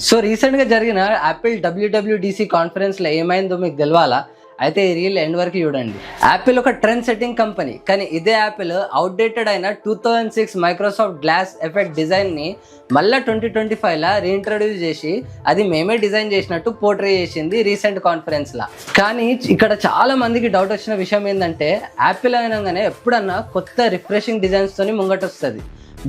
So రీసెంట్గా జరిగిన Apple WWDC కాన్ఫరెన్స్లో ఏమైందో మీకు తెలవాలా? అయితే ఈ రీల్ ఎండ్ వరకు చూడండి. యాపిల్ ఒక ట్రెండ్ సెట్టింగ్ కంపెనీ, కానీ ఇదే యాపిల్ అవుట్డేటెడ్ అయిన 2006 మైక్రోసాఫ్ట్ గ్లాస్ ఎఫెక్ట్ డిజైన్ని మళ్ళీ 2025లా రీఇంట్రడ్యూస్ చేసి అది మేమే డిజైన్ చేసినట్టు పోర్ట్రే చేసింది రీసెంట్ కాన్ఫరెన్స్లో. కానీ ఇక్కడ చాలా మందికి డౌట్ వచ్చిన విషయం ఏంటంటే, యాపిల్ అయినగానే ఎప్పుడన్నా కొత్త రిఫ్రెషింగ్ డిజైన్స్తోని ముంగటొస్తుంది.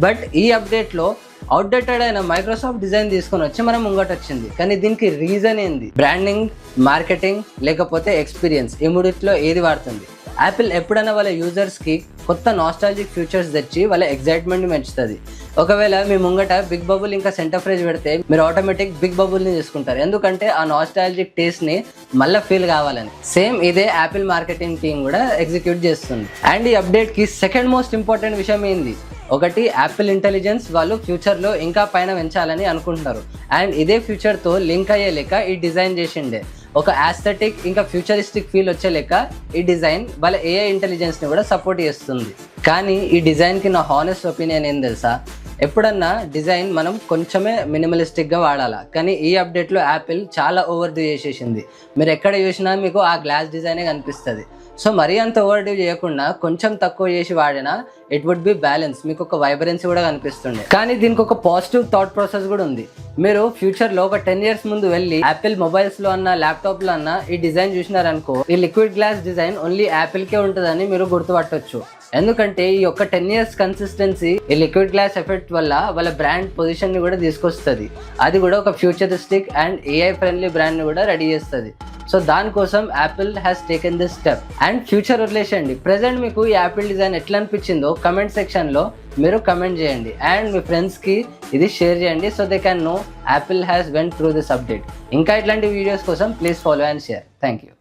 బట్ ఈ అప్డేట్లో అవుట్డేటెడ్ అయిన మైక్రోసాఫ్ట్ డిజైన్ తీసుకొని వచ్చి మనం ముంగటొచ్చింది. కానీ దీనికి రీజన్ ఏంది? బ్రాండింగ్, మార్కెటింగ్, లేకపోతే ఎక్స్పీరియన్స్, ఈ మూడిట్లో ఏది వాడుతుంది? యాపిల్ ఎప్పుడైనా వాళ్ళ యూజర్స్కి కొత్త నాస్టాలజిక్ ఫీచర్స్ తెచ్చి వాళ్ళ ఎగ్జైట్మెంట్ పెంచుతుంది. ఒకవేళ మీ ముంగట బిగ్ బబుల్ ఇంకా సెంటర్ ఫ్రేజ్ పెడితే మీరు ఆటోమేటిక్ బిగ్ బబుల్ని తీసుకుంటారు, ఎందుకంటే ఆ నాస్టాలజిక్ టేస్ట్ని మళ్ళీ ఫీల్ కావాలని. సేమ్ ఇదే యాపిల్ మార్కెటింగ్ టీం కూడా ఎగ్జిక్యూట్ చేస్తుంది. అండ్ ఈ అప్డేట్కి సెకండ్ మోస్ట్ ఇంపార్టెంట్ విషయం ఏంది? ఒకటి, యాపిల్ ఇంటెలిజెన్స్ వాళ్ళు ఫ్యూచర్లో ఇంకా పైన పెంచాలని అనుకుంటున్నారు. అండ్ ఇదే ఫ్యూచర్తో లింక్ అయ్యే లెక్క ఈ డిజైన్ చేసిండే. ఒక యాస్థెటిక్ ఇంకా ఫ్యూచరిస్టిక్ ఫీల్ వచ్చే లెక్క ఈ డిజైన్ వాళ్ళ AI ఇంటెలిజెన్స్ని కూడా సపోర్ట్ చేస్తుంది. కానీ ఈ డిజైన్కి నా హానెస్ట్ ఒపీనియన్ ఏం తెలుసా? ఎప్పుడన్నా డిజైన్ మనం కొంచెమే మినిమలిస్టిక్గా వాడాలా, కానీ ఈ అప్డేట్లో యాపిల్ చాలా ఓవర్డూ చేసేసింది. మీరు ఎక్కడ చూసినా మీకు ఆ గ్లాస్ డిజైనే కనిపిస్తుంది. సో మరీ అంత ఓవర్డూ చేయకుండా కొంచెం తక్కువ చేసి వాడినా ఇట్ వుడ్ బి బ్యాలెన్స్, మీకు ఒక వైబ్రెన్సీ కూడా కనిపిస్తుండే. కానీ దీనికి ఒక పాజిటివ్ థాట్ ప్రాసెస్ కూడా ఉంది. మీరు ఫ్యూచర్లో ఒక 10 years ముందు వెళ్ళి యాపిల్ మొబైల్స్లో అన్న ల్యాప్టాప్లో అన్న ఈ డిజైన్ చూసినారనుకో, ఈ లిక్విడ్ గ్లాస్ డిజైన్ ఓన్లీ యాపిల్కే ఉంటుందని మీరు గుర్తుపట్టవచ్చు. ఎందుకంటే ఈ యొక్క 10 years కన్సిస్టెన్సీ ఈ లిక్విడ్ గ్లాస్ ఎఫెక్ట్ వల్ల వాళ్ళ బ్రాండ్ పొజిషన్ని కూడా తీసుకొస్తుంది. అది కూడా ఒక ఫ్యూచరిస్టిక్ అండ్ AI ఫ్రెండ్లీ బ్రాండ్ని కూడా రెడీ చేస్తుంది. సో దానికోసం Apple has taken this step. And future వదిలేసేయండి, ప్రెజెంట్ మీకు ఈ యాపిల్ డిజైన్ ఎట్లా అనిపించిందో కమెంట్ సెక్షన్లో మీరు కమెంట్ చేయండి. అండ్ మీ ఫ్రెండ్స్కి ఇది షేర్ చేయండి, so they can know Apple has went through this update. ఇంకా ఇట్లాంటి వీడియోస్ కోసం please follow and share. Thank you.